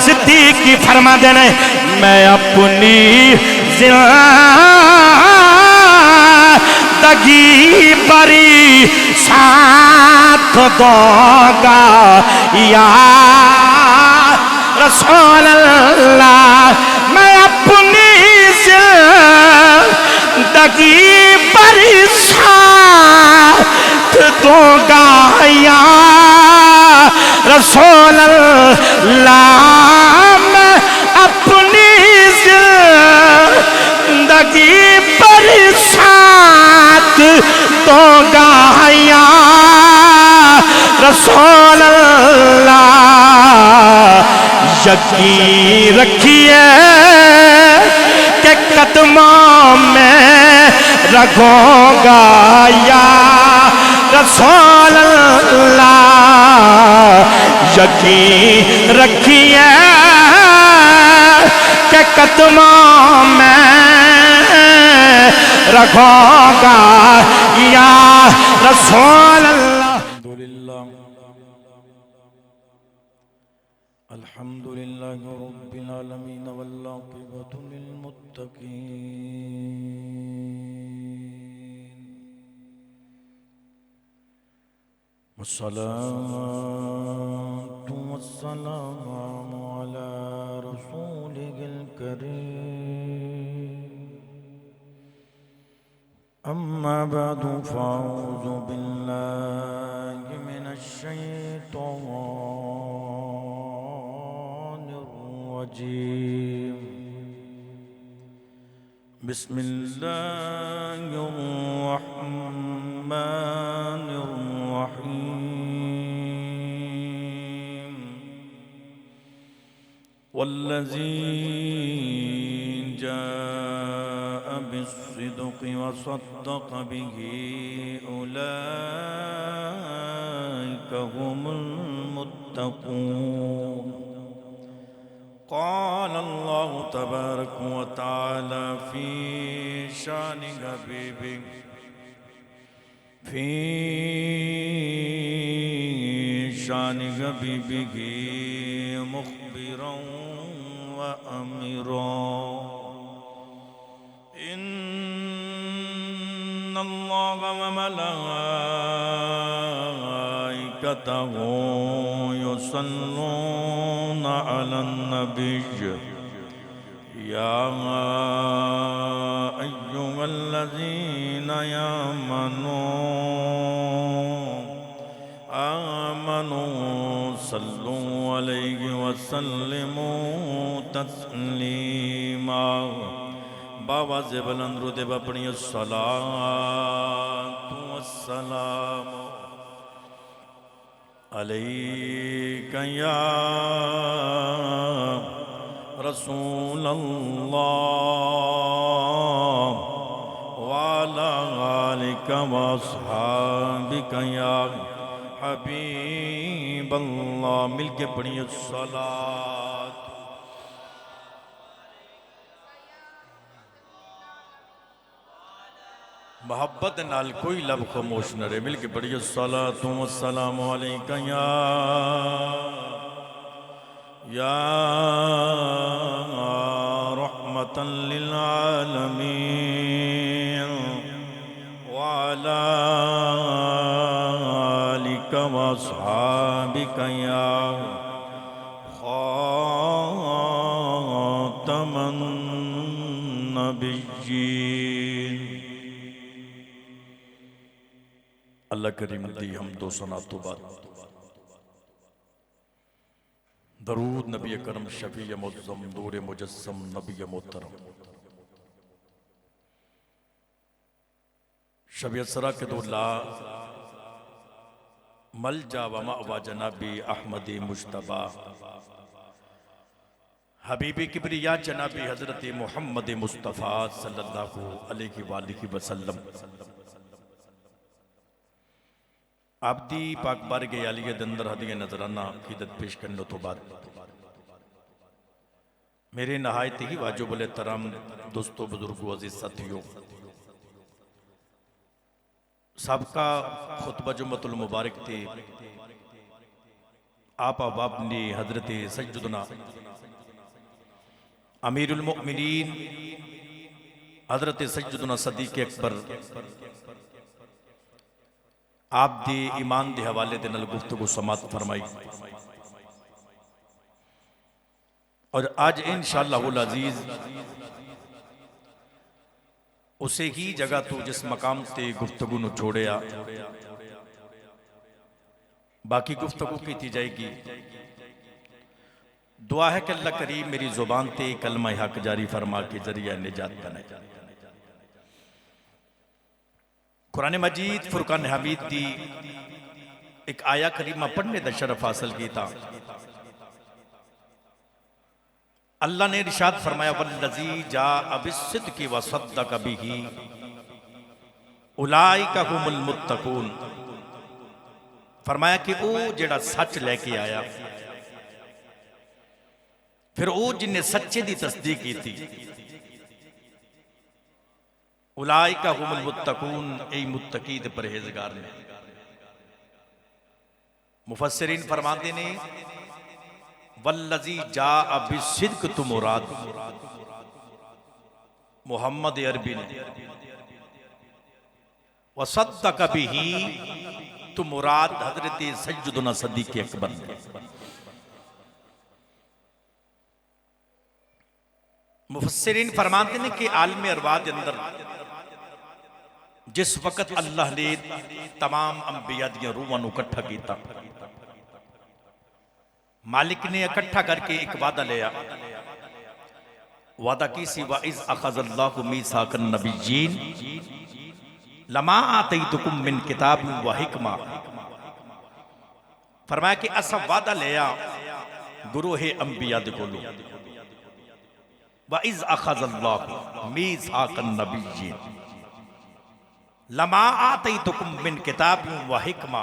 सिद्दीक की फरमा देने मैं अपनी जिंदगी बरी साथ दूंगा या रसूल अल्लाह मैं अपनी जिंदगी बरी साथ दूंगा या रसूल अल्लाह मैं अपनी जिंदगी पर साथ दूंगा या रसूल अल्लाह यकीन रखिए के कदमों में रखूंगा या रसूल अल्लाह यकीन रखिए के कदमों में रखूंगा या रसूल अल्लाह। अल्हम्दुलिल्लाह रब्बिल आलमीन वल आक़िबतु लिल मुत्तक़ीन वस्सलातु वस्सलामु अला रसूलिल करीम अम्मा बअदु फ़अऊज़ु बिल्लाहि मिनश शैतानिर रजीम बिस्मिल्लाहिर रहमानिर रहीम वल्लज़ी जाअ बिस्सिद्क़ि वसद्दक़ बिही उलाइका हुमुल मुत्तक़ून। क़ाल अल्लाहु तबारक व तआला फ़ी शानि हबीबिही मुख़बिरन व अमीरन इन्नल्लाह व मलाइकतहु युसल्लूना अलन नबिय्य या अय्युहल्लज़ीना आमनू सल्लू अलैहि वसल्लिमू तस्लीमा। बावाज़ बुलंद रुदे अपनी सलातु वस्सलाम अलैका या रसूल अल्लाह व अला आलिका व अस्हाबिका या हबीब अल्लाह। मिलके पढ़िए सलात। मोहब्बत नाल कोई लब खामोश न रहे। मिलके पढ़िए सलातु वस्सलामु अलैका या रहमतन लिल आलमीन व अला आलिका व अस्हाबिका या खातमन नबिय्यीन। अल्लाह करीम दी हम दो सना तो बाद दरूद नबी करम शफी मुअज़्ज़म नूर मुजस्सम नबी मोहतरम शब असरा के दुल्ला मल जा वमा व जनाबी अहमदी मुश्तबा हबीबी किबरिया जनाबी हजरत मोहम्मद मुस्तफ़ा सल्लल्लाहु अलैहि वसल्लम आबदी पाक बारगे आलिया दे अंदर हदिया नजराना अकीदत पेश करने तो बाद मेरे नहायत ही वाजिब तराम दोस्तों बुजुर्गों अजीज साथियों सबका खुतबा जुम्मतुल मुबारक थे आप अहबाब ने हजरत सैयदना अमीरुल मोमिनीन हजरत सैयदना सदीक अकबर आप दे ईमान के हवाले दे नाल गुफ्तगू समात फरमाई और आज इंशाअल्लाहुल अजीज उसे ही जगह तो जिस मकाम से गुफ्तगू नूं छोड़िया बाकी गुफ्तगू की जाएगी। दुआ है कि अल्लाह करीम मेरी जुबान ते कलमा हक जारी फरमा के जरिया निजात बनाए। कुरान मजीद फुरकान हमीद दी एक आया करीमा पढ़ने का शरफ हासिल किया। अल्लाह ने इरशाद फरमाया वल्लज़ी जाअ बिस्सिद्क़ि व सद्दक़ बिही उलाइका हुमुल मुत्तक़ून। फरमाया कि वो जेड़ा सच लैके आया फिर वो जिन्हें सच्चे की तस्दीक की थी उलाइका हुमुल मुत्तक़ून ए मुत्तकी ते परहेजगार ने। मुफस्सिरीन फरमाते ने वल्लज़ी जाअ बिस्सिद्क़ तो मुराद मोहम्मद अरबी ने व सद्दक़ बिही तो मुराद हजरत सैयदना सदीक अकबर ने। मुफस्सिरीन फरमाते हैं कि आलम अरवाह के अंदर जिस वक्त अल्लाह ने तमाम अंबिया दियां रूहां नूं इकट्ठा किया, मालिक ने इकट्ठा करके एक वादा लिया। वादा की सी वाइज़ अख़ज़ल्लाहु मीसाक़न नबिय्यीन लमा आतैतुकुम मिन किताबिन व हिकमा। फरमाया कि असा वादा लिया गुरूहे अंबिया दे कोलों वाइज़ अख़ज़ल्लाहु मीसाक़न नबिय्यीन लमा आतैतुकुम मिन किताबिन व हिकमा।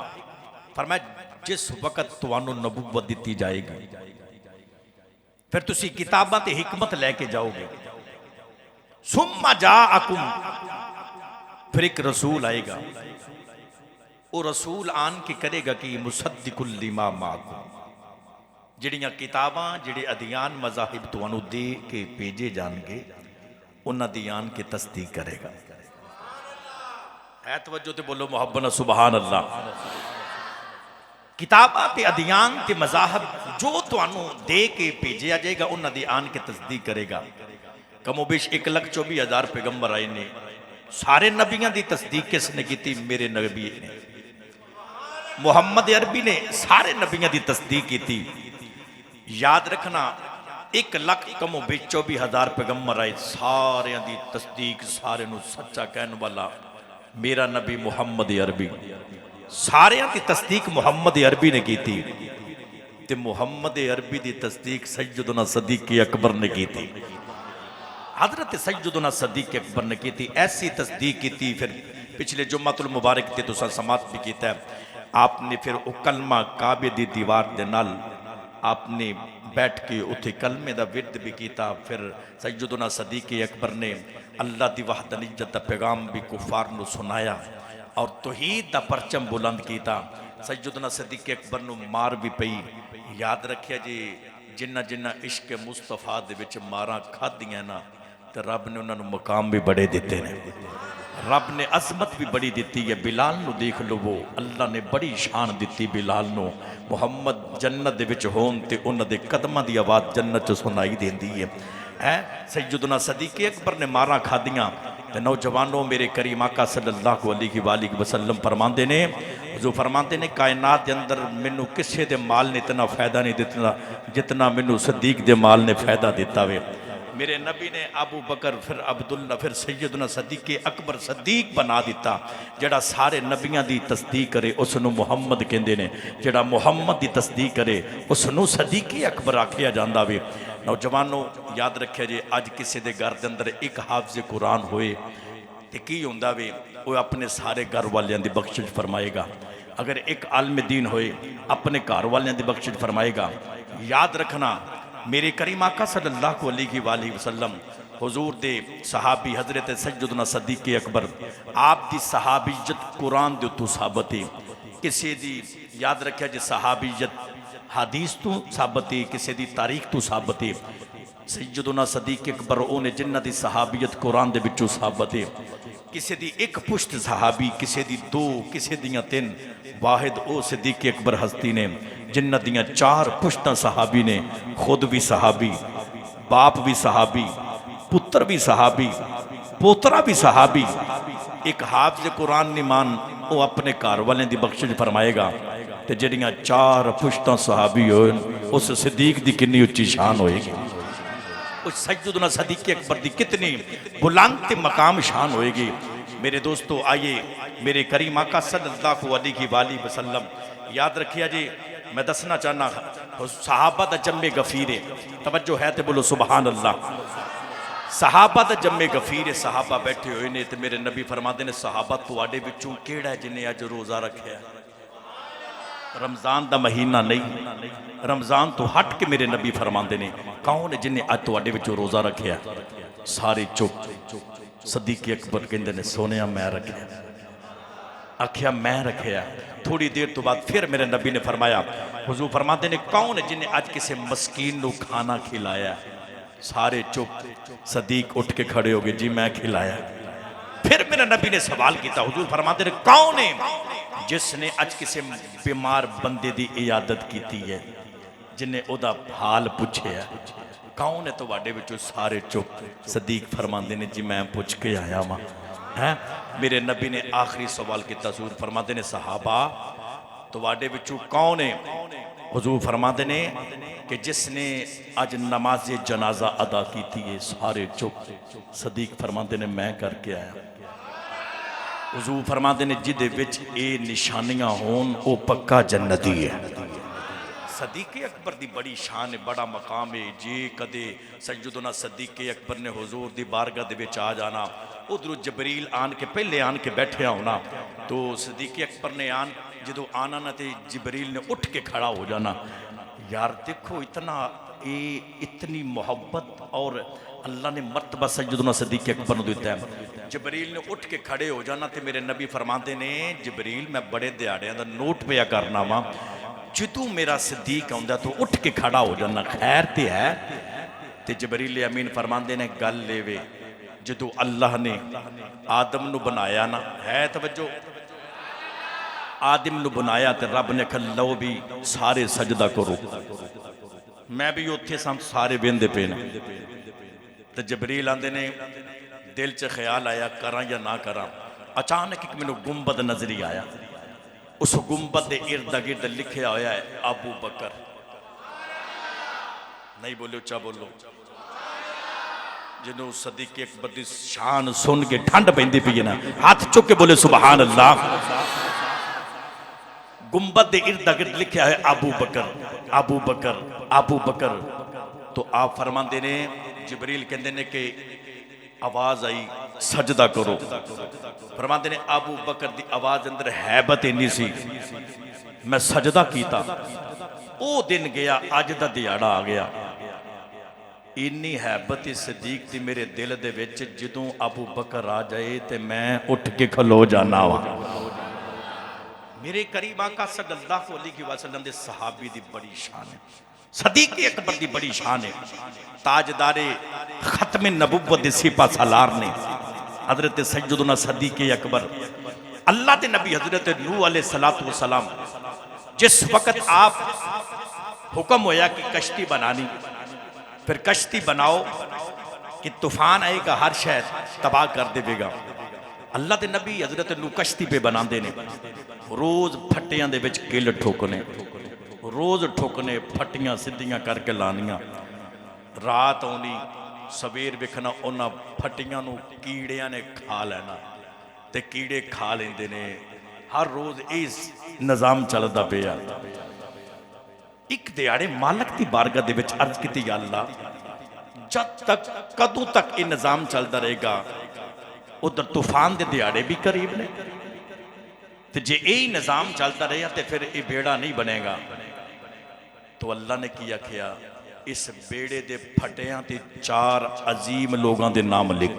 फरमाया जिस वक्त तुहानू नबूवत दी जाएगी फिर तुसी किताबां ते हिकमत लैके जाओगे। सुम्मा जाअकुम फिर एक रसूल आएगा, वो रसूल आन के करेगा कि मुसद्दिकुल लिमा माकुम। जिहड़ियां किताबां जिहड़े अदियान मज़ाहिब तुहानू दे के भेजे जाएंगे उन्हां दी आन के तस्दीक करेगा। है तवज्जो ते बोलो मुहब्बत नाल सुभान अल्लाह। किताबां ते अदियान ते मज़ाहब जो तुहानू दे के भेजा जाएगा उन्हां दी आन के तस्दीक करेगा। कमोबेश 1,24,000 पैगंबर आए ने, सारे नबियां दी तस्दीक किसने की? मेरे नबी ने मुहम्मद अरबी ने सारे नबियां दी तस्दीक की। याद रखना 1,24,000 पैगंबर आए, सारे दी तस्दीक सारे नू सच्चा कहने वाला मेरा नबी मुहम्मद अरबी। सारे की तस्दीक मुहम्मद अरबी ने की थी। मुहम्मद अरबी की तस्दीक सैयदना सदीक अकबर ने की थी। हजरत सैयदना सदीक अकबर ने की थी। ऐसी तस्दीक की थी। फिर पिछले जुम्मतुल मुबारक ते तुसा समात भी किया। आपने फिर वो कलमा काबे दी दीवार दे नाल आपने बैठ के उत्थे कलमे दा विरद भी किया। फिर सैयदना सदीक अकबर ने अल्लाह दी वहदानियत दा पैगाम भी कुफार नू सुनाया और तौहीद दा परचम बुलंद किया। सैयदना सदीक अकबर नू मार भी पई। याद रखिया जी जिन्ना जिन्ना इश्क मुस्तफा दे विच मारां खादियां ना तो रब ने उन्होंने मुकाम भी बड़े दिते ने, रब ने अजमत भी बड़ी दी है। बिलाल नू देख लो, वो अल्लाह ने बड़ी शान दी बिलाल नू। मुहम्मद जन्नत दे विच होन ते उन्हां दे कदमां दी आवाज़ जन्नत च सुनाई देंदी है। सैयदना सदीक अकबर ने मारां खादियां ते नौजवानों मेरे करीम आका सल्लल्लाहु अलैहि वसल्लम फरमाते ने, जो फरमाते ने कायनात के अंदर मैनू किसी के माल ने इतना फायदा नहीं दिता जितना मैनू सदीक के माल ने फायदा दिता वे। मेरे नबी ने अबू बकर फिर अब्दुल्ला फिर सैयदना सदीक अकबर सदीक बना दिता। जड़ा सारे नबियां की तस्दीक करे उसनू मुहम्मद कहते हैं, जड़ा मुहम्मद की तस्दीक करे उसनू सदीक अकबर आखिया जाता वे। नौजवानों याद रखे जे अज किसी के घर के अंदर एक हाफिज़ कुरान होए तो की होंदा वे, वो अपने सारे घर वालियां दी बख्शिश फरमाएगा। अगर एक आलम दीन होए अपने घर वालियां दी बख्शिश फरमाएगा। याद रखना मेरे करीम आका सल्लल्लाहु अलैहि वसल्लम हुजूर दे सहाबी हजरत सैयदना सदीक अकबर आप दी सहाबीयत कुरान दे उत्तों साबित है। किसी दी याद रखिया जी सहाबीयत हदीस तो साबित है, किसी दी तारीख तो साबित है। सैयदुना सदीक अकबर उन्हें जिन्हां दी सहाबीयत कुरान दे विचों साबित है। किसी दी एक पुश्त सहाबी, किसी दी दो, किसी दियां तीन। वाहिद ओ सदीक अकबर हस्ती ने जिन्हां दियां चार पुश्तां सहाबी ने, खुद भी सहाबी, बाप भी सहाबी, पुत्र भी सहाबी, पोतरा भी सहाबी। एक हाफिज कुरान निमान वो अपने घर वाले की बख्शिश फरमाएगा। तो जड़ियाँ चार पुश्तां सहाबी हो, उस सदीक की कितनी उच्ची शान होएगी, उस सैयदना सदीक अकबर की कितनी बुलंद मकाम शान होएगी। मेरे दोस्तों आइए, मेरे करीम आका सल्लल्लाहु अलैहि वसल्लम याद रखिए जी। मैं दसना चाहना सहाबा दा जम्मे गफीर है। तवज्जो है तो बोलो सुबहान अल्लाह। सहाबा दा जम्मे गफीर है। सहाबा बैठे हुए ने तो मेरे नबी फरमाते ने सहाबा तुहाडे विचों किहड़ा है जिन्हें अज रोज़ा रखा। रमजान दा महीना नहीं, रमजान तो हट के मेरे नबी फरमाते ने कौन है जिन्हें अज तुहाडे विचों रोज़ा रखा। सारे चुप। सदीक अकबर कहंदे ने सोनिया मैं रखा। आख्या मैं रखा। थोड़ी देर तो बाद फिर मेरे नबी ने फरमाया, हुजूर फरमाते ने कौन है जिन्हें अज किसी मस्कीन को खाना खिलाया। सारे चुप। सदीक उठ के खड़े हो गए, जी मैं खिलाया। फिर मेरे नबी ने सवाल किया, हुजूर फरमाते ने कौन है जिसने अज किसी बीमार बंदे की इयादत की है, जिन्हें ओदा हाल पूछे। कौन है तुहाडे विचों? सारे चुप। सदीक फरमाते ने जी मैं पूछ के आया वहाँ है। मेरे नबी ने आखिरी सवाल किया, हुजूर फरमाते ने सहाबा तुहाडे विचों कौन है? हुजूर फरमाते ने कि जिसने अज नमाज जनाजा अदा की थी है। सारे चुप। सदीक फरमाते ने मैं करके आया। हुजूर फरमाते ने जिदे विच ये निशानियां होन वो पक्का जन्नती है। सदीक अकबर की बड़ी शान है, बड़ा मकाम है। जे कदे सैयदना सदीक अकबर ने हुजूर की बारगाह दे विच आ जाना, उधरों जबरील आन के पहले आन के बैठे होना, तो सदीक अकबर ने आन जो आना ना तो जबरील ने उठ के खड़ा हो जाना। यार देखो इतना इतनी मोहब्बत और अल्लाह ने मर्तबा सैयदना सदीक अकबर को दिता है। जबरील ने उठ के खड़े हो जाना तो मेरे नबी फरमाते ने जबरील मैं बड़े दिहाड़ियां दा नोट पिया करना वा, जदों मेरा सदीक आउंदा तो उठ के खड़ा हो जाना, खैर ते है। तो जबरील अमीन फरमाते ने गल लेवे जदों अल्लाह ने आदम नू बनाया ना है, तवज्जो आदम नू बनाया तो रब ने कहा लो भी सारे सजदा करो। मैं भी उत्थे सां सारे बेंदे पे ने। तो जबरील आंदे ने दिल च ख्याल आया करा या ना करा। अचानक एक मैनू गुंबद नजरी आया। उस गुंबद के इर्द गिर्द लिखा होया है अबू बकर। नहीं बोलो, चा बोलो। जिन्हों सदीक अकबर की शान सुन के ठंड पैंदी पई ना, हाथ चुक के बोले सुबहान अल्लाह। गुंबद के इर्द गिर्द लिखा है अबू बकर, अबू बकर, अबू बकर। तो आप फरमाते ने जिबरील कहते ने कि आवाज आई सजदा करो। फरमाते ने अबू बकर की आवाज अंदर हैबत इन्नी सी, मैं सजदा किया। वो दिन गया, अज का दिहाड़ा आ गया। इन्नी हैबत सदीक थी मेरे दिल दे विच, जदों अबू बकर आ जाए तो मैं उठ के खलो जाना वा। मेरे करीब आका सल्लल्लाहु अलैहि वसल्लम दे सहाबी दी बड़ी शान है। सदीक अकबर की बड़ी शान है। ताजदारे खत्म नबुव्वत दे सिपा सालार ने हजरत सैयदना सदीक अकबर, अल्लाह के नबी हजरत नूह अलैहिस्सलातु वस्सलाम, जिस वक्त आप हुक्म होया कि कश्ती बनानी, फिर कश्ती बनाओ कि तूफान आएगा हर शहर तबाह कर देगा। अल्लाह के नबी हजरत नूह कश्ती पे बनाते ने, रोज फट्टियां दे विच किल ठोकने, रोज ठोकने, फट्टियां सीधियां करके लानियां। रात आनी, सवेर वेखना उन्हां फट्टियां नूं कीड़ियां ने खा लेना, ते कीड़े खा लेंदे ने। हर रोज इस निज़ाम चलदा पिया। एक दिहाड़े मालक की बारगाह दे विच अर्ज कीती, अल्लाह जब तक कदों तक ये निज़ाम चलता रहेगा? उधर तूफान के दिहाड़े भी करीब ने, तो जे यही निज़ाम चलता रहा तो फिर ये बेड़ा नहीं बनेगा। तो अल्लाह ने की आख्या, इस बेड़े दे फटियां ते 4 अजीम लोगों के नाम लिख।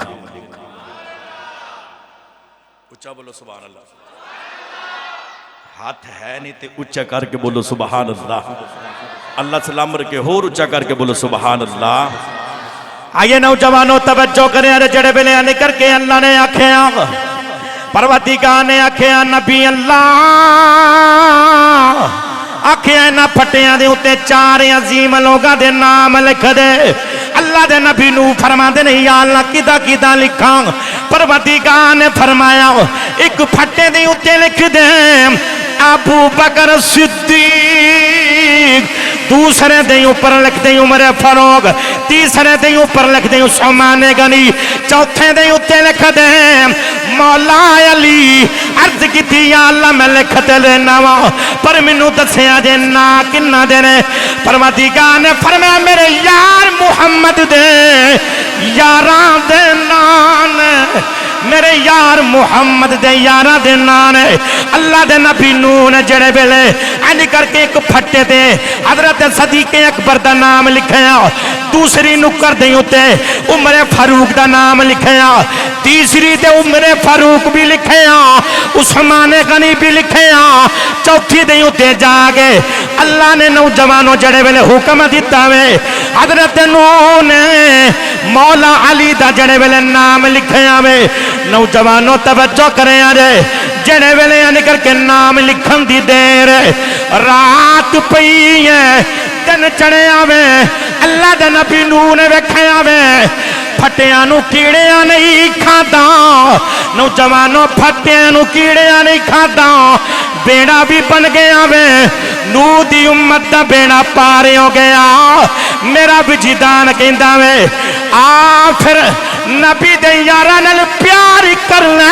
उच्चा बोलो सुभान अल्लाह। हाथ है नहीं तो उच्चा करके बोलो सुभान अल्लाह। अल्लाह सलाम रखे, होर उच्चा करके बोलो सुभान अल्लाह। आइए नौजवानों तवज्जो करें। अरे जड़े बेले निकल के अल्लाह ने आख्या, परवरदिगार ने आख्या नबी अल्लाह आख्या इन्हां फटियां दे उत्ते 4 अजीम लोगां दे नाम लिख दे। अल्लाह दे नबी नू फरमांदे ने या अल्लाह किदा किदा लिखां। परवरदिगार ने फरमाया एक फटे दे उत्ते लिख दे अबू बकर सिद्दीक, दूसरे दे ऊपर लिख दे उमर फारूक, तीसरे दे ऊपर लिख दे उस्मान गनी, चौथे दे उत्ते लिख दे मौला अली। अर्ज की या अल्लाह मैं लिख ते लेना वा पर मैनू दसिया जे ना किन्ना दे ने। परवरदिगार ने फरमाया मेरे यार मुहम्मद दे यारां दे नाम, मेरे यार मुहम्मद दे यारां दे नाम। अल्लाह दे नबी नू ने जड़े वेले इंज करके एक फट्टे ते हजरत सदीक अकबर दा नाम लिखया, दूसरी नुक्कर दे उत्ते उमर फारूक दा नाम लिखया, तीसरी ते उमर फारूक भी लिखया, उस्मान गनी भी लिखया, चौथी दे उत्ते जाके अल्लाह ने नौजवानों जड़े वेले हुक्म दिता वे हजरत नू ने मौला अली दा जड़े वेले नाम लिखया वे। नौजवानों तवज्जो करें। अरे जड़े वेले निकल के नाम लिखन दी देर रात पई है दिन चढ़िया वे। अल्लाह दे नबी नू ने वेखिया वे फटियां नू कीड़ियां नहीं खादा। नौजवानों फटियां नू कीड़ियां नहीं खादा, बेड़ा भी बन गया वे। नू दी उम्मत दा बेड़ा पार हो गया। मेरा विजिदान कहंदा वे आ फिर नबी दे यारां नाल प्यार करना,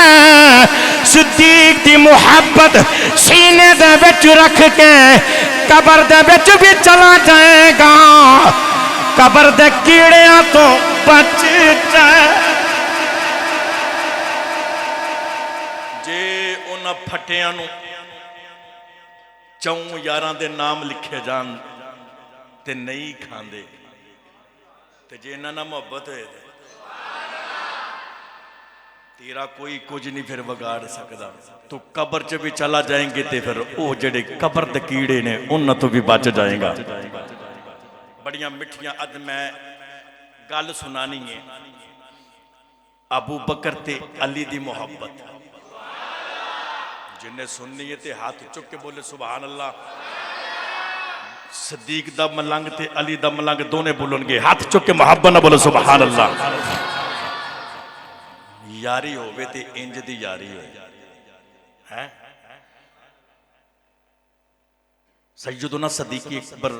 सिद्दीक दी मुहब्बत सीने दे विच रख के कबर दे विच भी चला जाएगा, कबर दे कीड़ियां तो बच जाए। जे उन्हां फटियां नू 4 यारां दे नाम लिखे जान ते नहीं खांदे ते जे इन्हां नाल मोहब्बत होए तेरा कोई कुछ नहीं फिर बिगाड़ सकता। तू कबर च भी चला जाएंगे ते फिर वो जेडे कबर दे कीड़े ने उन्हां तो भी बच जाएगा। बड़ियां मिठियां अज मैं गल सुनानी है अबू बकर ते अली दी मोहब्बत। जिन्हें सुननी है ते हाथ चुक के बोले सुभान अल्लाह। सदीक दा मलंग ते अली दा मलंग दोने बोलणगे हाथ चुक के मोहब्बत ना बोले सुभान अल्लाह। यारी होवे ते इंज दी यारी हो है। सैयदुना सदीक अकबर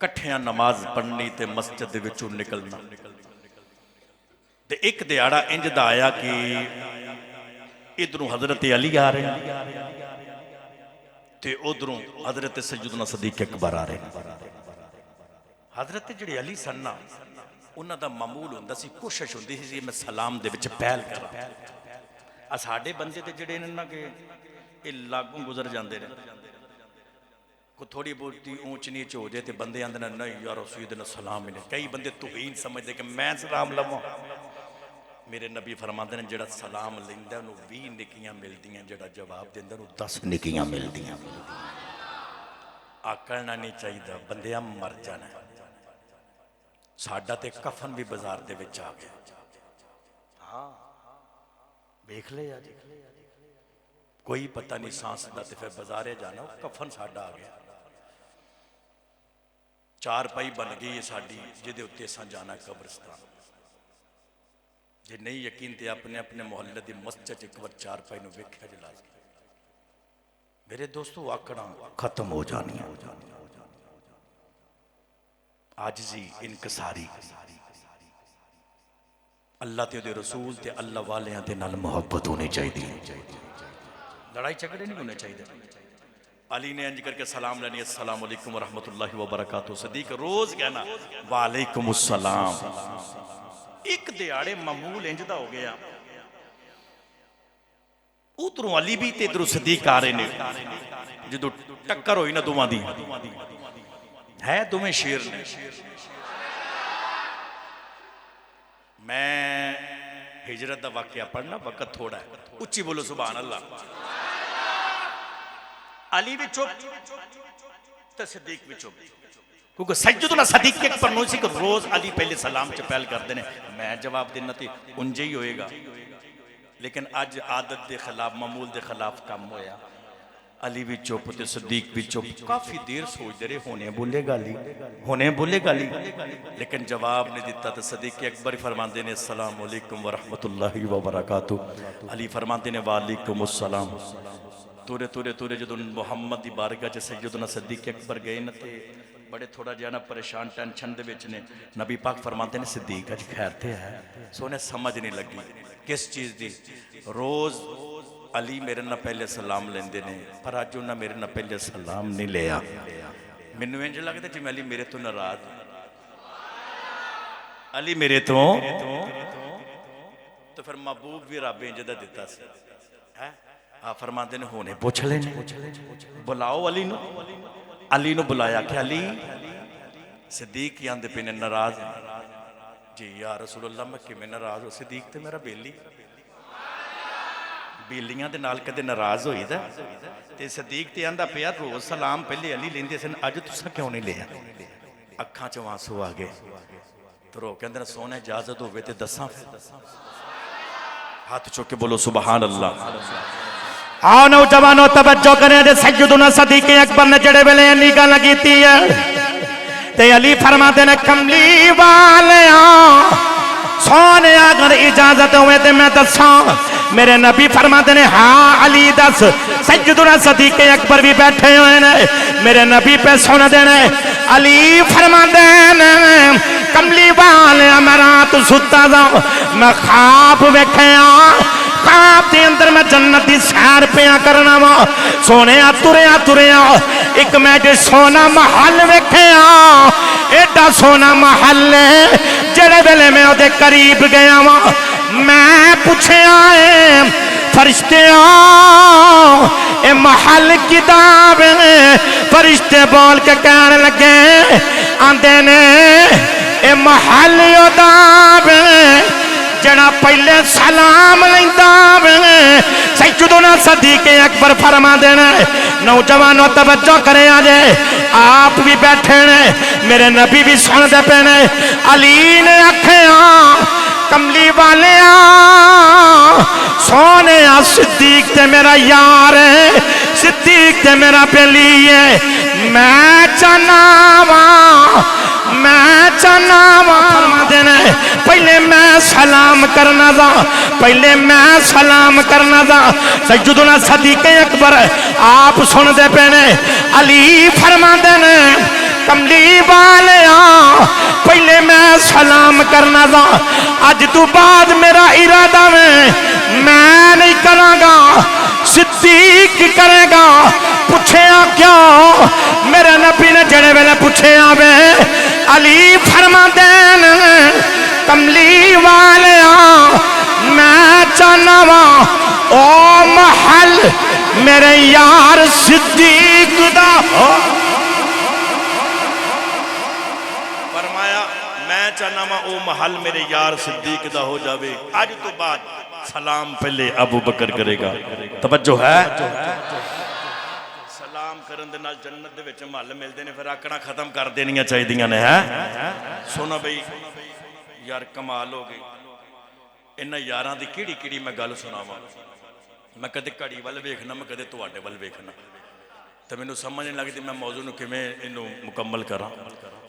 कट्ठियां नमाज पढ़नी ते मस्जिद दे विचों निकलना ते एक दिहाड़ा इंज दा आया कि इधरों हजरत अली आ रहे हैं ते उधरों हजरत सैयदुना सदीक अकबर आ रहे हैं। हजरत जिहड़े अली सन ना उन्हां दा मामूल हुंदा सी, कोशिश हुंदी सी मैं सलाम दे विच पहल करां। आ साडे बंदे ते जिहड़े ने ना कि ये लागों गुजर जांदे ने, को थोड़ी बहुती ऊंच नीच हो जाए तो बंदे आंदे ने नहीं यार उसी दिन सलाम ही नहीं। कई बंदे तुहीन समझते कि मैं सलाम लवां। मेरे नबी फरमाते हैं जिहड़ा सलाम लैंदा उन्होंने 20 नेकियां मिलदियां, जिहड़ा जवाब देंदा उन्होंने 10 नेकियां मिलदियां। आकड़ना नहीं चाहिए, बंदियां मर जाना। साडा ते कफन भी बाजार दे विच आ गया। हाँ देख ले यार, कोई पता नहीं सांस दा ते फिर बाजारे जाना, कफन साडा आ गया। 4 पाई बन गई है साडी जिहदे उत्ते असां जाना कब्रिस्तान। जे नहीं यकीन ते अपने अपने मोहल्ले की मस्जिद एक बार 4 पाई नूं वेख्या जे लाज़मी। मेरे दोस्तों आकड़ा खत्म हो जानी। आजिज़ी इनकसारी अल्लाह ते उहदे रसूल ते अल्लाह वालियां दे नाल मुहब्बत होनी चाहिए। लड़ाई झगड़े नहीं होने चाहिए। अली ने अंज करके सलाम लेनी अस्सलाम वालेकुम रहमतुल्लाहि व बरकातहू। सदीक रोज कहना वालेकुम अस्सलाम। एक दिहाड़े मामूल इंज दा हो गया, उधरों अली भी ते इधरों सदीक आ रहे ने। जो टक्कर होई ना दोवां दी, है दोवें शेर ने। मैं हिजरत का वाकया पढ़ना, वक्त थोड़ा है, उच्ची बोलो सुभान अल्लाह। अली भी चुप ते सदीक भी चुप। क्योंकि सैयदना सदीक अकबर नूं सी कि रोज अली पहले सलाम च पहल करते हैं, मैं जवाब देना तो उंजे ही होएगा। लेकिन अज आदत के खिलाफ मामूल के खिलाफ काम होया, अली भी चुप तो सदीक भी चुप। काफी देर सोचते रहे होने बोलेगा अली, होने बोलेगा अली, लेकिन जवाब नहीं दिता। तो सदीक अकबर फरमाते ने अस्सलाम वालेकुम व रहमतुल्लाहि व बरकातुहू। अली फरमाते ने वालेकुम अस्सलाम। तुरे तुरे तुरे जो मुहम्मद की बारगाह च सैयदना सदीक अकबर गए न, तो बड़े थोड़ा जहा ना परेशान टेंशन दे विच ने। नबी पाक फरमाते ने सदीक अज खैर ते है? सोने समझ नहीं लगी किस चीज़ की। रोज़ अली मेरे ना पहले सलाम लेंदे ने, पर अज उन्हें मेरे ना पहले सलाम नहीं लिया। मैनू इंज लगता जिवें अली मेरे तो नाराज, अली मेरे तो फिर महबूब भी रब इंज दा दिता सी है। आ फरमाते ने होने पुछ लेने, बुलाओ अली नू। अली नू बुलाया कि अली सदीक की आंदे पे ने नाराज जी या रसूल अल्लाह मैं किवें नाराज हो? सदीक ते मेरा बेली, बेलियां दे नाल कदे नाराज होईदा? ते सदीक ते आंदा पिया रोज सलाम पहले अली लेंदे सन, अज तुसां क्यों नहीं लिया? अखां चों आंसू आ गए। तो रो कहंदे ने सोने इजाजत होवे ते दसां। हाथ चुक के बोलो सुबहान अल्लाह। आओ नौजवानों तवज्जो करें, सैयदना सदीक अकबर ने जड़े वेले इन्नी गल कीती है ते अली फरमाते ने कमली वाले सोने अगर इजाजत होवे ते मैं दसा। मेरे नबी फरमाते ने हाँ अली दस। सैयदना सदीक अकबर भी बैठे हुए ने, मेरे नबी पे सुन देने। अली फरमाते ने कमली वाले मैं रात सुता दा, मैं ख्वाब वेख्या, ख्वाब के अंदर मैं जन्नत की सैर पिया करना वा। सोने तुरया तुरया एक मैं जो सोना महल वेख्या, एडा सोना महल जेड़े वेले मैं ओदे करीब गया वा, मैं पूछया फरिश्ते ए महल किताब। फरिश्ते बोल के कहने लगे आंदे ने ए महल उदाब जड़ा पहले सलाम लेंदा वे। सैयदना सदीक अकबर फरमा देना नौजवानों तवज्जो करे आजे, आप भी बैठे ने, मेरे नबी भी सुनते पे ने। अली ने आख्या कमली वाले सोने सिद्दीक ते मेरा यार है, सिद्दीक ते मेरा बेली है। मैं चाहना वा पहले मैं सलाम करना था, पहले मैं सलाम करना था। सैयदना सदीक अकबर आप सुनते पे ने। अली फरमाते ने कमली वाले पहले मैं सलाम करना था, अज तू बाद मेरा इरादा में मैं नहीं करांगा, सिद्दीक करेगा। पूछया क्यों? मेरे नबी ने जड़े वेले पूछया वे। अली फरमाते ने कमली वाले मैं चाहना वा ओ महल मेरे यार सिद्दीक दा हो। फरमाया मैं चाहना वा ओ महल मेरे यार सिद्दीक दा हो जावे। आज तो बाद सलाम पहले अबू बकर करेगा। तवज्जो है? सलाम करन दे नाल जन्नत दे विच महल मिलदे ने, फिर आकड़ा खत्म कर देनियां चाहिदियां ने। है सुनो बई यार कमाल हो गई। इन्हां यारां दी किहड़ी किहड़ी मैं गल सुनावां। मैं कदे घड़ी वल वेखना, मैं कदे तुहाडे वल वेखना, तो मैनू समझ नहीं लगती मैं मौजू नूं किवें इहनूं मुकम्मल करां।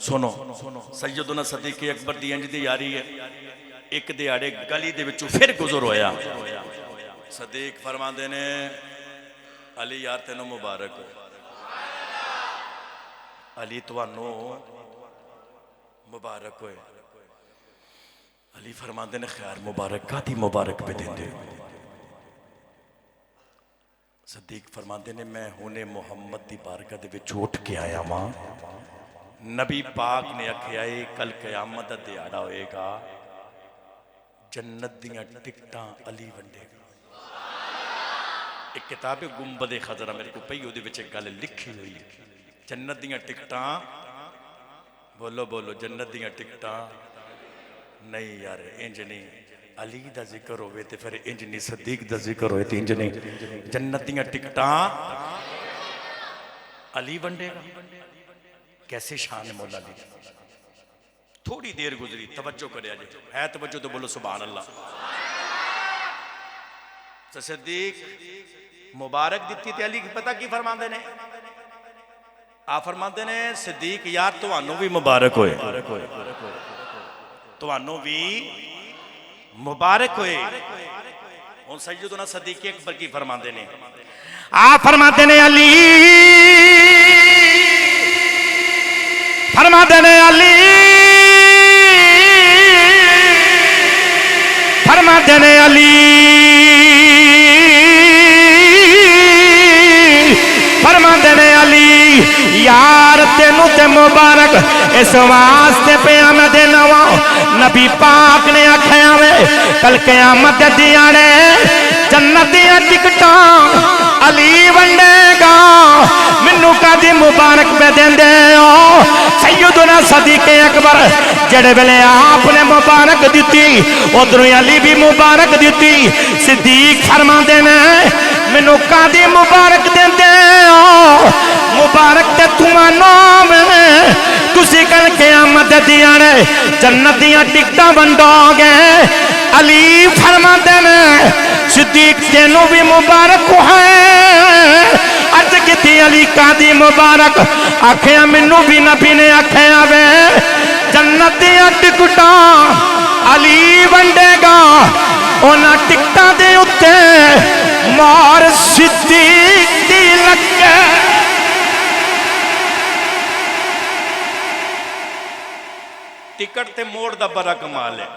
सुनो सैयदना सदीक अकबर दी इंज दी यारी है। एक दिहाड़े गली दे विचों फिर गुजर होया। सदीक फरमांदे ने अली यार तेनों मुबारक हो। अली तुहानू मुबारक होए। अली फरमांदे ने खैर मुबारक कादी मुबारक पे देंदे हो? सदीक फरमांदे ने मैं हुणे मुहम्मद दी बारगाह दे विच उठ के आया वां। नबी पाक ने आख्या कल कयामत दा दिहाड़ा होएगा, जन्नत दियां टिकटां अली वंडेगा। एक किताब है गुंबद खजरा मेरे को पई, उहदे विच एक गल लिखी हुई है जन्नत दियां टिकटां। बोलो बोलो जन्नत दियां टिकटां नहीं यार इंज नहीं। अली दा जिक्र होवे ते फिर इंज नहीं, सदीक दा जिक्र होवे ते इंज नहीं। जन्नत दियां टिकटां अली वंडेगा। कैसी शान है मौला अली। थोड़ी देर गुजरी, तवज्जो करे है तवज्जो तो बोलो सुभान अल्लाह। तो सिद्दीक मुबारक दी ते अली पता की फरमाते ने, आप फरमाते ने सिद्दीक यार तुहानू भी मुबारक होए, तुहानू भी मुबारक होए। हुण सैयदना सिद्दीक अकबर की फरमाते ने, आप फरमाते ने अली, फरमाते ने अली, फरमाते ने अली, फरमाते ने अली यार तेनू ते मुबारक इस वास्ते पे मैं देना वा, नबी पाक ने आख्या वे कल क़यामत दे दिहाड़े जन्नत दियां टिकटां अली वंडेगा, मैनू कदी मुबारक पे देंदे हो। सैयदना सिद्दीक अकबर जेड़े वेले आपने मुबारक दी उधरों अली भी मुबारक दी। सिद्दीक फरमाते ने मैनू कदी मुबारक देंदे हो, मुबारक ते तुहानू तुसी कल क़यामत दे दिहाड़े जन्नत दियां टिकटां वंडोगे। अली फरमाते ने सिद्दीक तेनू भी मुबारक है। अर्ज की अली कादी मुबारक, आखिया मैनू भी नबी ने आख्या वे जन्नत दियां टिकटां अली वंडेगा, उन्हां टिकटां दे उत्ते मोहर सिद्दीक दी लगे। टिकट ते मोड़ दा बड़ा कमाल है,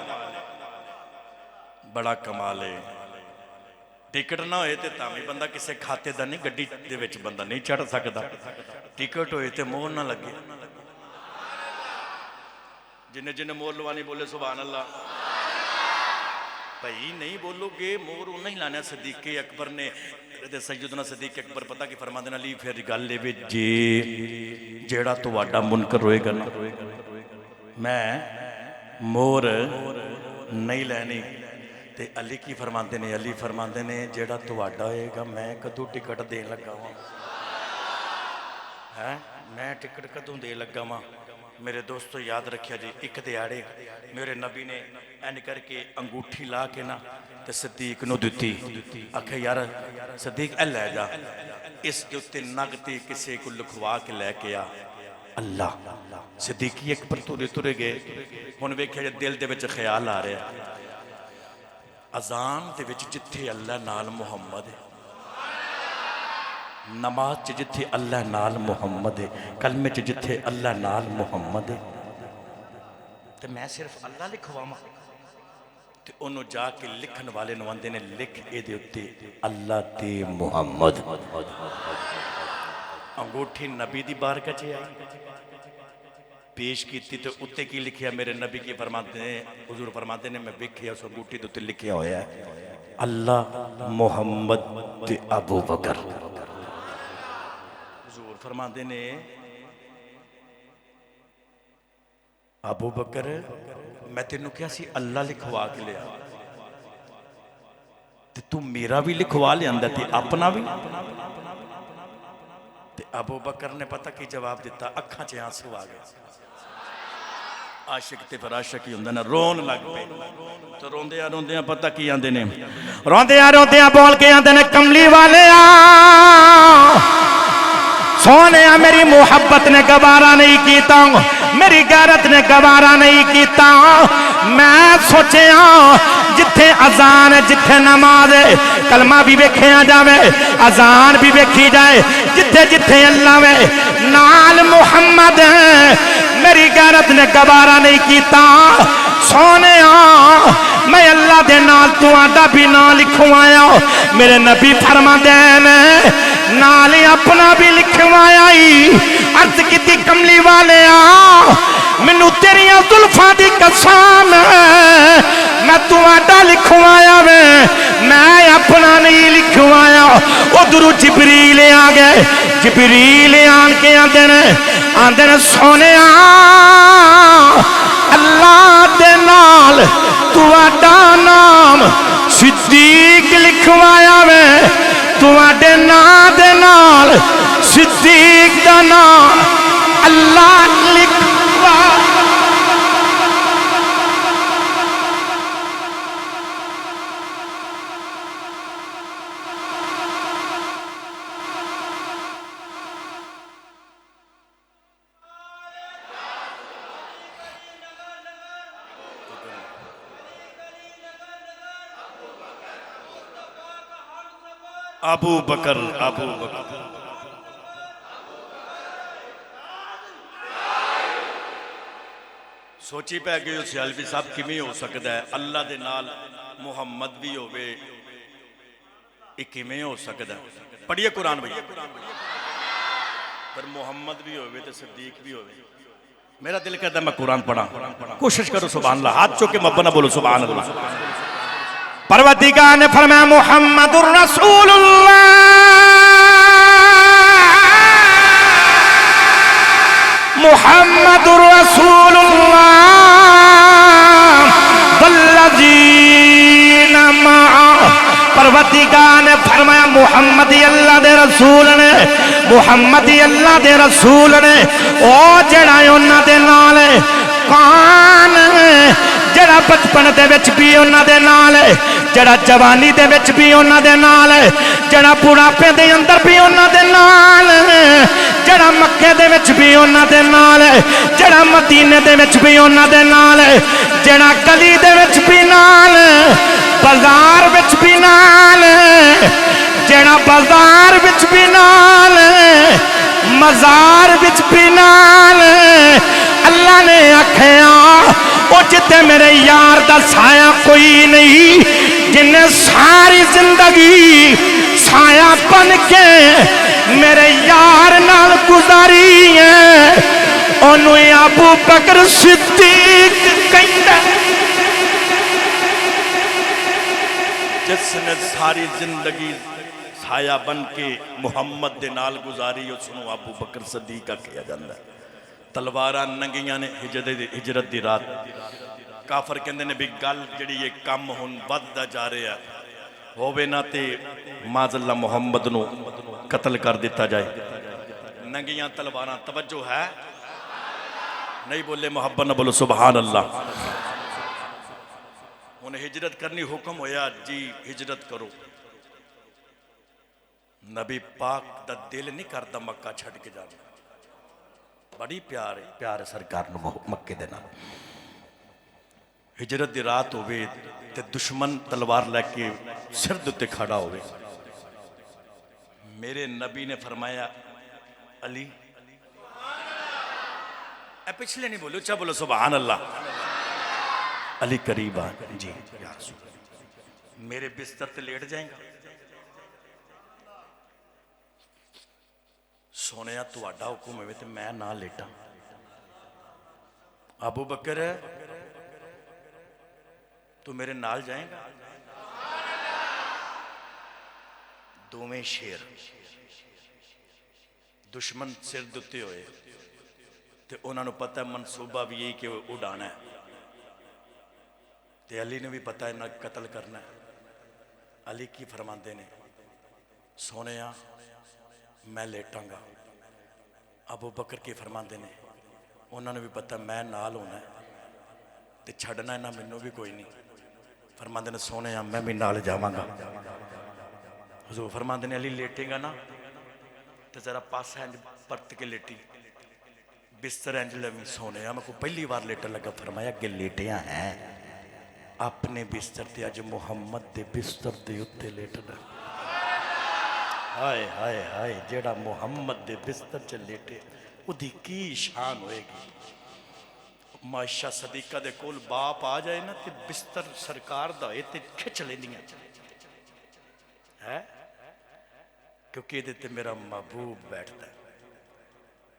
बड़ा कमाल है। टिकट ना होए ते तां भी बंदा किसी खाते दा नहीं, गड्डी दे विच बंदा नहीं चढ़ सकदा। टिकट होए ते मोड़ ना लगे। जिन्हें जिन्हें मोड़ लवानी बोले सुभान अल्लाह। भाई नहीं बोलोगे मोर उन्हें ही लाना। सिद्दीक अकबर ने सैयदना सिद्दीक अकबर पता की फरमा देना ली फिर गल जे जेड़ा तुहाडा मुनकर रोएगा ना मैं मोर नहीं लैनी। ते अली की फरमाते ने, अली फरमाते ने जेड़ा तुहाडा होएगा मैं कदों टिकट देन लगा वा है, मैं टिकट कदों दे लगा वा। मेरे दोस्तों याद रखिया जी, एक दिहाड़े मेरे नबी ने एन करके अंगूठी ला के ना ते सिद्दीक नूं दित्ती। आखे यार सिद्दीक ए लै जा, इस दे उत्ते नग ते किसी को लिखवा के लैके आ। अल्लाह सिद्दीकी अकबर तुरे तुरे गए। हुण वेखिया दिल दे विच ख्याल आ रहा, अजान दे विच जिथे अल्लाह नाल मुहम्मद है, नमाज च जिथे अल्लाह नाल मुहम्मद है, कलमे च जिथे अल्लाह नाल मुहम्मद है, तो मैं सिर्फ अल्लाह लिखवावां ते ओनू जाके लिखण वाले नूं आंदे ने लिख इहदे उत्ते अल्लाह ते मुहम्मद। अंगूठी नबी दी बारगाह च आई पेश की तो उत्ते की लिखिया मेरे नबी की फरमाते ने, हुजूर फरमाते ने मैं वेखिया उस अंगूठी दे उत्ते लिखिया होया अल्लाह मुहम्मद ते अबू बकर। हुजूर फरमाते ने अबू बकर मैं तेनू क्या सी अल्लाह लिखवा के लिया ते तू मेरा भी लिखवा लिया ते अपना भी। ते अबू बकर ने पता की जवाब दिता, अखां च आंसू आ गए। आशिक ते फिर आशिक ही हुंदा ना, रोन लग पे तो रोंदिया रोंदिया पता की आंदे ने, रोंदिया रोंदिया बोल के आंदे ने कमली वाले सोने मेरी मोहब्बत ने गवारा नहीं कीता, मेरी गैरत ने गवारा नहीं कीता। मैं सोचिया जिथे अजान जिथे नमाज कलमा भी वेखिया जावे, अजान भी वेखी जाए, जिथे जिथे अल्लाह वे नाल मुहम्मद मेरी गैरत ने गवारा नहीं कीता। सोने मैं अल्लाह दे नाल तुहाडा भी ना लिखवाया, मेरे नबी फरमाते ने नाल अपना भी लिखवाया। अर्ज की कमली वाले मैनू तेरिया जुल्फां दी कसम मैं तुहाडा लिखवाया वे, मैं अपना नहीं लिखवाया। उधरों जिबरील आ गए, जिबरील आन के आंदे ने सोने अल्लाह दे नाल तुहाडा नाम सिद्दीक लिखवाया वे, तुहाडे नाम दे नाल सिद्दीक दा नाम अल्लाह लिखवा। अबू बकर, अबू बकर। सोची पै गए हो सियालवी साहब किवें हो सकता है अल्लाह दे नाल मुहम्मद भी होवे, ये किवें हो सकता है? पढ़िए कुरान भैया। पर मुहम्मद भी होवे तो सिद्दीक भी होवे। मेरा दिल कहता मैं कुरान पढ़ा, कोशिश करो सुभान अल्लाह। हाथ चुक के मब्बा ना बोलो सुभान अल्लाह। परवरदिगार ने फरमाया मुहम्मदुर रसूलुल्लाह, मुहम्मदुर रसूलुल्लाह वल्लज़ीना मअ। परवरदिगार ने फरमाया मुहम्मद ही अल्लाह दे रसूल ने, मुहम्मद ही अल्लाह दे रसूल ने। ओ जेड़ा उन्हां दे नाल कान, जेड़ा बचपन दे विच भी उन्हां दे नाल, जेड़ा जवानी दे विच भी उन्हां दे नाल, जेड़ा बुढ़ापे दे अंदर भी उन्हां दे नाल, जेड़ा मक्के दे विच भी उन्हां दे नाल, जेड़ा मदीने दे विच भी उन्हां दे नाल, जेड़ा गली दे विच भी नाल, बाजार विच भी नाल, जेड़ा बाजार विच भी नाल, मजार विच भी नाल। अल्लाह ने आखिया ओ जिते मेरे यार दा साया कोई नहीं, जिन्हें सारी जिंदगी साया बन के मेरे यार नाल गुजारी है, ओनू अबू बकर सिद्दीक कहंदा। जिसने सारी जिंदगी साया बन के मुहम्मद दे नाल गुजारी उसनू अबू बकर सिद्दीक आखिया जांदा। तलवारां नंगियां ने हिजरत दी रात। काफर कहंदे ने भी गल जिहड़ी ये कम हुण वधदा जा रहा होवे ना ते माज़अल्लाह मुहम्मद नू कत्ल कर दिता जाए। नंगियां तलवारां, तवज्जो है नहीं बोले मुहब्बत ना बोलो सुभान अल्लाह। हुण हिजरत करनी हुक्म होया जी हिजरत करो। नबी पाक दा दिल नहीं करता मक्का छड़ के जाना। बड़ी प्यार है सरकार नूं मक्के दे नाल। हिजरत दी रात होवे ते दुश्मन तलवार लैके सिर दे उत्ते खड़ा होवे। मेरे नबी ने फरमाया अली, पिछले नहीं बोलो, अच्छा बोलो सुभान अल्लाह। अली करीब आ जी या रसूल, मेरे बिस्तर ते लेट जाएगा? सोने तुहाडा हुक्म है तो मैं ना लेटा। अबू बकर तू मेरे नाल जाएगा? दोवें शेर दुश्मन सिर दुते होए ते उन्होंने पता है मनसूबा भी यही कि उड़ाना है। ते अली ने भी पता है ना कत्ल करना है। अली की फरमाते ने सोने मैं लेटांगा। अबू बकर की फरमाते ने उन्होंने भी पता मैं नाल होना है ते छड़ना ना मैनू भी कोई नहीं। फरमाते ने सोने मैं भी नाल जावांगा। हुजूर फरमाते ने अली लेटेगा ना तो जरा पासा इंज परत के लेटी, बिस्तर इंज लवी। सोने मैं को पहली बार लेटन लगा। फरमाया अगे लेटिया है अपने बिस्तर ते अज मुहम्मद दे बिस्तर दे उत्ते लेटना। हाय हाय हाय, जेड़ा मुहम्मद दे बिस्तर च लेटे उदी की शान होएगी। माशा सदीका दे कोल बाप आ जाए ना ते बिस्तर सरकार दा होए ते खिच लेंदियां है, क्योंकि ये ते मेरा महबूब बैठता है।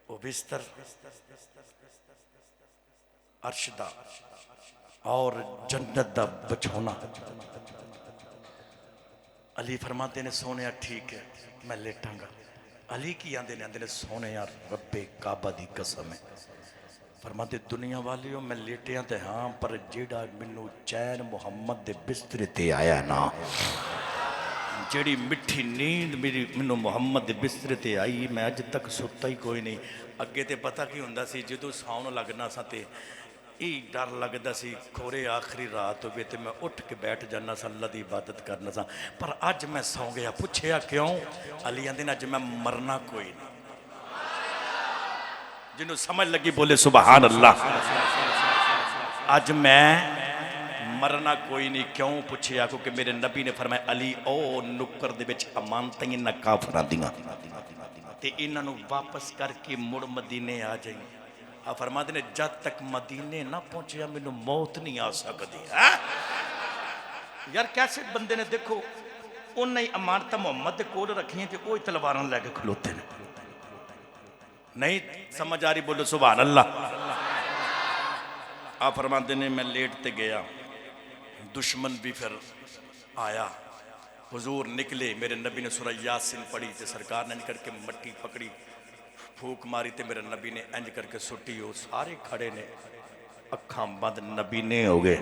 वो बिस्तर अर्श दा और जन्नत दा बछौना। अली फरमाते ने सोने ठीक है मैं लेटांगा। अली की आंदे ने सोने रब्बे काबा दी कसम है। फरमाते दुनिया वालियों मैं लेटिया तो हाँ, पर जेड़ा मैनू चैन मुहम्मद दे बिस्तरे ते आया ना ਜਿਹੜੀ ਮਿੱਠੀ ਨੀਂਦ ਮੇਰੀ ਮੈਨੂੰ ਮੁਹੰਮਦ ਦੇ ਬਿਸਤਰੇ ਤੇ ਆਈ, ਮੈਂ ਅੱਜ ਤੱਕ ਸੁੱਤਾ ਹੀ ਕੋਈ ਨਹੀਂ। ਅੱਗੇ ਤੇ ਪਤਾ ਕੀ ਹੁੰਦਾ ਸੀ, ਜਦੋਂ ਸੌਣ ਲੱਗਣਾ ਸਾਂ ਤੇ ਇਹ ਡਰ ਲੱਗਦਾ ਸੀ ਖੋਰੇ ਆਖਰੀ ਰਾਤ ਹੋਵੇ ਤੇ ਮੈਂ ਉੱਠ ਕੇ ਬੈਠ ਜਾਣਾ ਸਾਂ, ਅੱਲਾ ਦੀ ਇਬਾਦਤ ਕਰਨਾ ਸਾਂ। ਪਰ ਅੱਜ ਮੈਂ ਸੌਂ ਗਿਆ। ਪੁੱਛਿਆ ਕਿਉਂ? ਅਲੀ ਆਂਦੇ ਨੇ ਅੱਜ ਮੈਂ ਮਰਨਾ ਕੋਈ ਨਹੀਂ। ਜਿਹਨੂੰ ਸਮਝ ਲੱਗੀ ਬੋਲੇ ਸੁਭਾਨ ਅੱਲਾਹ। ਅੱਜ ਮੈਂ मरना कोई नहीं। क्यों पूछया? क्योंकि मेरे नबी ने फरमाया अली ओ नुक्कर दे विच अमानतां इन्हां काफरां दियां ते इन्हां नूं वापस करके मुड़ मदीने आ जाई। आ फरमाते ने जद तक मदीने ना पहुंचिया मैनूं मौत नहीं आ सकदी है। यार कैसे बंदे ने देखो उन्हां ही अमानतां मुहम्मद दे कोल रखियां ते ओही तलवारां लैके खलोते ने। नहीं समझ आ रही? बोलो सुभान अल्लाह। आ फरमाते ने मैं लेट ते गया, दुश्मन भी फिर आया, हुजूर निकले, मेरे नबी ने सूरह यासीन पढ़ी तो सरकार ने इंज करके मट्टी पकड़ी, फूक मारी तो मेरे नबी ने इंज करके सुटी। वो सारे खड़े ने, अखां बंद, नबी ने हो गए।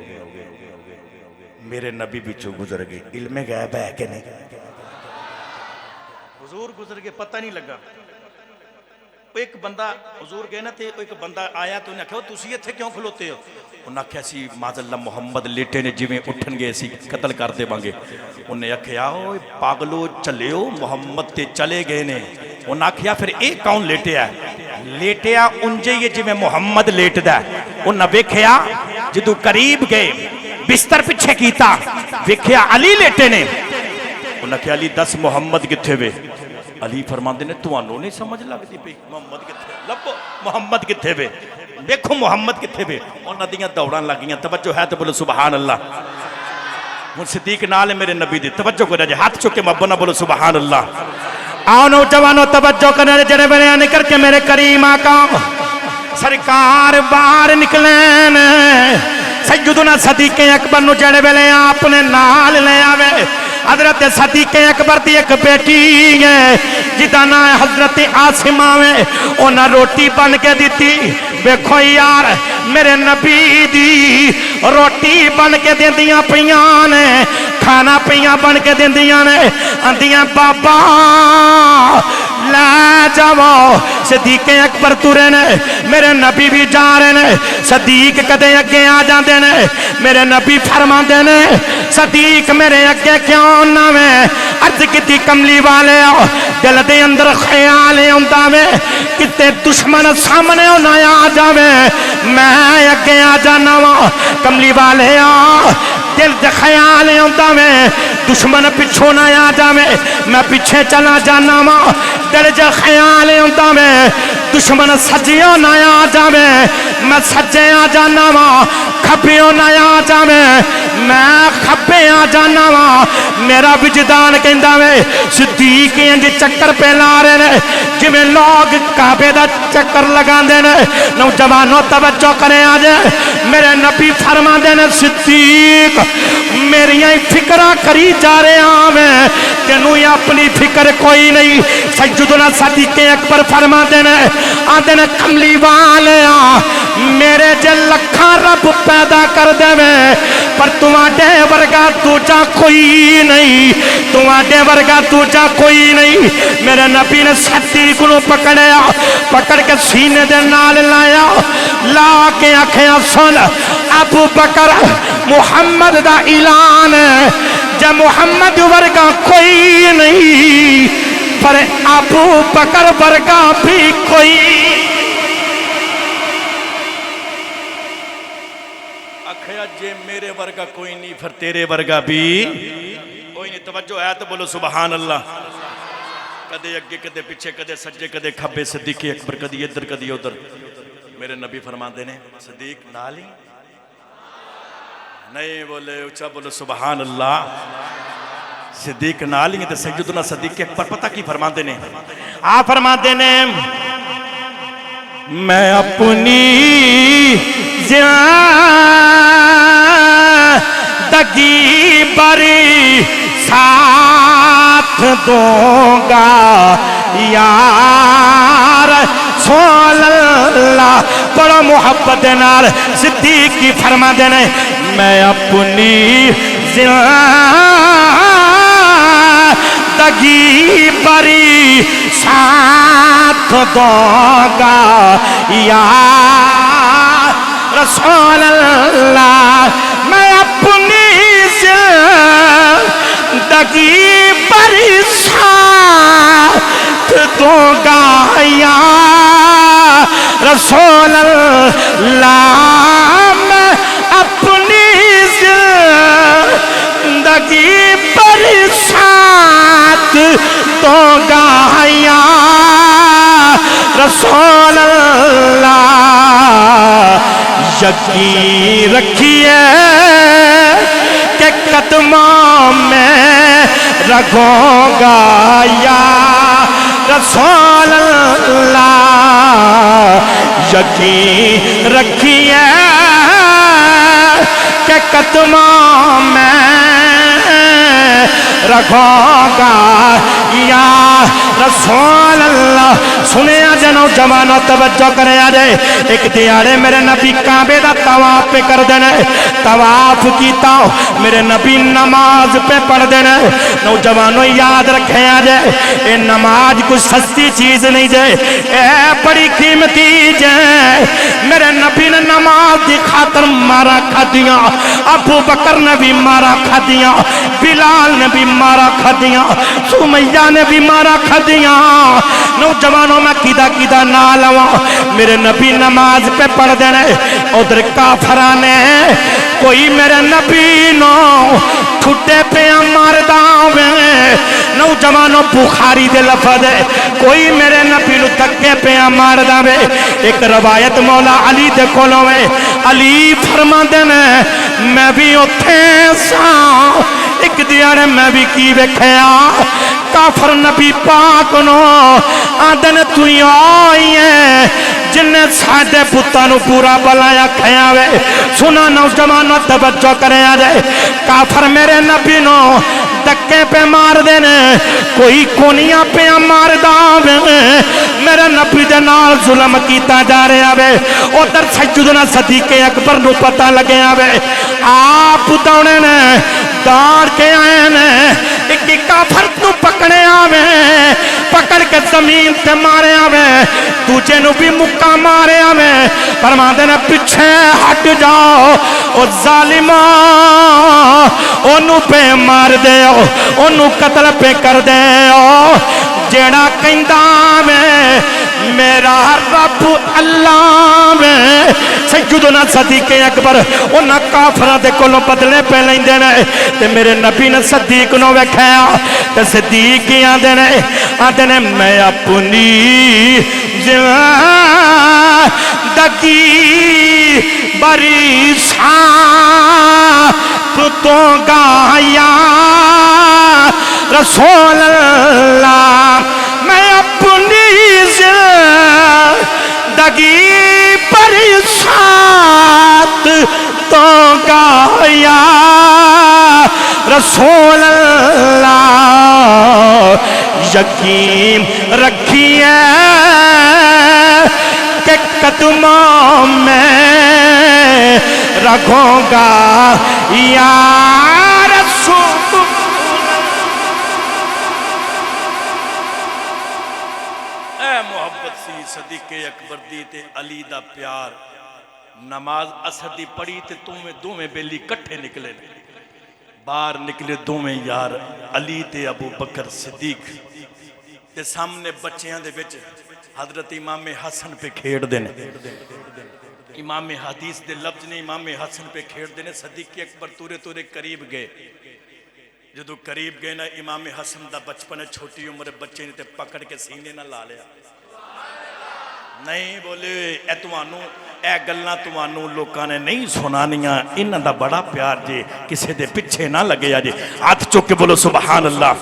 मेरे नबी बिचों गुजर गए। इल्मे गैब है कि नहीं? हुजूर गुजर गए, पता नहीं लगा। एक बंदा हुजूर गए ना तो एक बंदा आया तो उन्हें आख्या तुसी इत्थे क्यों खलोते हो? उन्हें आख्या सी माज़अल्लाह मुहम्मद लेटे ने जिवें उठन गए सी कतल कर देवांगे। उन्हें आख्या ओए पागलो चलियो मुहम्मद ते चले गए ने। उन्हें आख्या फिर ये कौन लेटिया? लेटिया उंजे ही जिवें मुहम्मद लेटदा। उन्हें वेख्या जदों करीब गए बिस्तर पिछे कीता वेख्या अली लेटे ने। उन्हें आख्या अली दस मुहम्मद कित्थे वे? अली फरमाते ने तुहानू नहीं समझ लगती पई मुहम्मद कित्थे? लभो मुहम्मद कित्थे वे? देखो मुहम्मद कित्थे वे? उन्हां दियां दौड़ां लगियां। तवज्जो है तो बोलो सुभान अल्लाह। हुण सिद्दीक नाल है मेरे नबी दी। तवज्जो करो जे हाथ चुक के मब्बो ना बोलो सुभान अल्लाह। आओ नौजवानों तवज्जो करने जड़े बयान निकल के मेरे करीम आका सरकार बाहर निकले सैयदना सदीक अकबर नु जड़े वेले आपने नाल ले आवे। हजरत सदीक अकबर की एक बेटी है जिदा ना हजरत आसिमा है। उन्हें रोटी बन के दी। देखो यार मेरे नबी दी रोटी बन के दिंदियां पईयां ने, खाना पईयां बन के दिंदियां ने। आंदियां बाबा लै जावो। सदीक अकबर तुरे ने, मेरे नबी भी जा रहे ने। सदीक कदे अगे आ जाते ने, मेरे नबी फरमाते ने सदीक मेरे अगे क्यों ना वे? अर्ज की कमली वाले दिल दे अंदर ख्याल आंदा वे किते दुश्मन सामने ना आ जावे, मैं अगे आ जाना वा। कमली वाले दिल दे ख्याल आंदा वे दुश्मन पिछों ना आ जावे, मैं पीछे चला जाना वा। दिल च ख्याल आंदा वे दुश्मन सज्जियों ना आ जावे, मैं सज्जे आ जाना वा। खब्बियों ना आ जावे, मैं खब्बे आ जाना वा। मेरा विजदान कहंदा वे सिद्दीक इंज चक्कर पे ला रहे ने जिवें लोग काबे दा चक्कर लगांदे ने। नौजवानों तवज्जो करे आज मेरे नबी फरमांदे ने सिद्दीक मेरियां फिक्रा करी जा रहा मैं, तेनू अपनी फिक्र कोई नहीं। सैयदना सदीक अकबर फरमांदे ने आंदे ने कमली वाले मेरे जे लखा रब पैदा कर देवे पर तुम्हारे वर्गा दूजा कोई नहीं, तुम्हारे वर्गा दूजा कोई नहीं। मेरे नबी ने सदीक नूं पकड़िया, पकड़ के सीने दे नाल लाया, ला के आखिया सुन अबू बकर मुहम्मद दा ऐलान है, जे मुहम्मद वर्गा कोई नहीं पर अबू बकर वर्गा भी कोई। आखिया जे मेरे वर्गा कोई नहीं फिर तेरे वर्गा भी कोई नहीं। तवज्जो है तो बोलो सुभान अल्लाह। कदे अगे कदे पीछे कदे सज्जे कदे खब्बे सिद्दीक अकबर कदी इधर कदी उधर। मेरे नबी फरमाते ने सिद्दीक नाल ही नहीं बोले ऊंचा बोलो सुभान अल्लाह। सिद्दीक नाल ही तो सैयदना सदीक अकबर पता की फरमाते ने? आ फरमाते ने मैं अपनी जिंदगी बरी साथ दूंगा यार सोल्ला। बड़ा मुहब्बत नाल सिद्दीक की फरमा देने जिंदगी बरी साथ दूंगा या रसूल अल्लाह, मैं अपनी जिंदगी बरी साथ दूंगा या रसूल अल्लाह, मैं अपनी जिंदगी पर साथ दूंगा या रसूल अल्लाह। यकीन रखिए के कदमों में रखूंगा या रसूल अल्लाह। यकीन रखिए के कदमों में रखूंगा या रसूल अल्लाह। सुने आज नौजवानों तवज्जो करे आज एक दिहाड़े मेरे नबी काबे दा तवाफ पे कर देने, तवाफ कीता मेरे नबी नमाज पे पढ़ देने। नौजवानों याद रखे आज ये नमाज कुछ सस्ती चीज नहीं जे, ए बड़ी कीमती जे। मेरे नबी ने नमाज की खातर मारा खादियां, अबू बकर ने भी मारा खादियां, बिलाल ने भी मारा खादियां, सुमैया ने भी मारा खादियां। नौजवानों में किदा किदा ना लवा, मेरे नबी नमाज पे पढ़ देने, उधर काफरा ने कोई मेरे नबी नो ठुटे पे मारदा वे। नौजवानों बुखारी दे लफज है, कोई मेरे नबी नु धक्के पे मारदा वे। एक रवायत मौला अली दे कोलों है, अली फरमांदे ने मैं भी उथे सा, एक दिहाड़े मैं भी की वेख्या काफर नबी पाक नो आदन तू आई है जिन्हें साडे पुत्तां नू पूरा बलाया खया वे। सुना नौजवानों तवज्जो करे जाए, काफर मेरे नबी नो धक्के पे मार देने, कोई कोनिया पे मारदा वे। मेरे नबी दे नाल जुल्म कीता जा रहा वे। उधर सैयदना सदीक़े अकबर नू पता लगे वे, आप दौड़े ने दौड़ के आए ने, एक काफर तू पकड़े आवे, पकड़ के जमीन ते मारे आवे, दूजे नू भी मुक्का मारे आवे। फरमांदे ने पीछे हट जाओ ओ जालिमा, ओनू पे मार दे, ओनू कत्ल पे कर दे। जेड़ा कहंदा मैं मेरा रब अल्लाह में। सैयदना सदीक़े अकबर उन्हां काफरां दे कोलों बदले पे लैंदे ने, ते मेरे नबी ने सदीक नूं वेख्या ते सदीक आंदे ने मैं अपनी जिंदगी बरी साथ दूंगा या रसूल अल्लाह, मैं अपनी जिंदगी पर साथ दूंगा या रसूल अल्लाह। यकीन रखिए के कदमों में रखूंगा या रसूल। मोहब्बत सी सदीक़े अकबर दी ते अली दा प्यार। नमाज असर दी पढ़ी ते दोवें बेली कट्ठे निकले, बाहर निकले दोवें यार अली ते अबू बकर सिद्दीक ते सामने बच्चियां दे विच हजरत इमामे हसन पे खेड़दे ने। इमामे हदीस दे लफ्ज ने इमामे हसन पे खेड़दे ने। सदीक़े अकबर तुरे तुरे करीब गए, जदों करीब गए ना इमामे हसन दा बचपन है, छोटी उम्र बच्चे ने ते पकड़ के सीने ना ला लिया। नहीं बोले ए तुहानू ए गल्लां तुहानू लोकां ने नहीं सुनानियां, इन्हां दा बड़ा प्यार जे, किसे दे पिछे ना लगे जे। हाथ चुक के बोलो सुभान अल्लाह।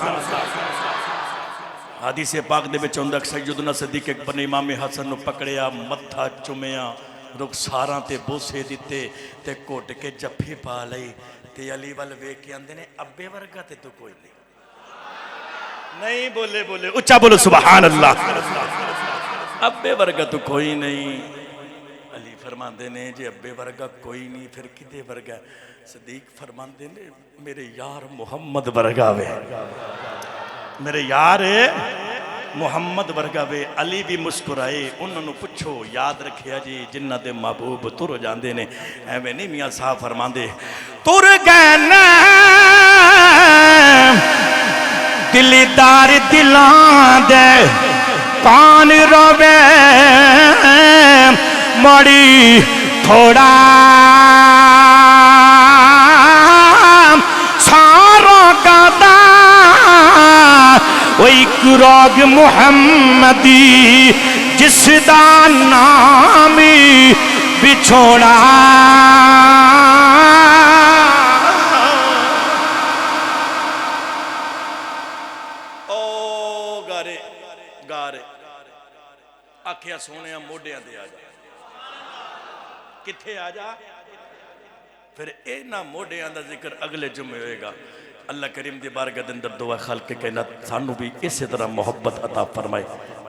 हदीस पाक दे विच हुंदा सैयदना सदीक़ अकबर ने इमामे हसन नू पकड़िया, मत्था चुमिया, रुखसारां ते बोसे दिते ते घुट के जफ्फी पा लई ते अली वल वेख के आंदे ने अब्बे वर्गा ते तू कोई नहीं। नहीं बोले बोले उच्चा बोलो सुभान अल्लाह। अब्बे वर्गा तो कोई नहीं। अली फरमाते ने जे अब्बे वर्गा कोई नहीं फिर किदे वर्गा? सदीक फरमाते ने मेरे यार मुहम्मद वर्गा वे। मेरे यार मुहम्मद वर्गा वे अली भी मुस्कुराए उन्होंने पुछो याद रखिया जी जिन्ना दे महबूब तुर जाते ने एवं नहीं मियाँ साहब फरमाते तुर गए ना दिलदार दिलां दे कौन रोवे मड़ी थोड़ा सारों गादा एक रोग मुहम्मदी जिसदा नाम बिछोड़ा आखिया सोने मोढिया ते आ जा किथे आ जा फिर इन्हां मोढिया का जिक्र अगले जुमे होएगा अल्लाह करीम दी बारगाह दे अंदर दुआ खल के कहना सानू भी इस तरह मोहब्बत अता फरमाए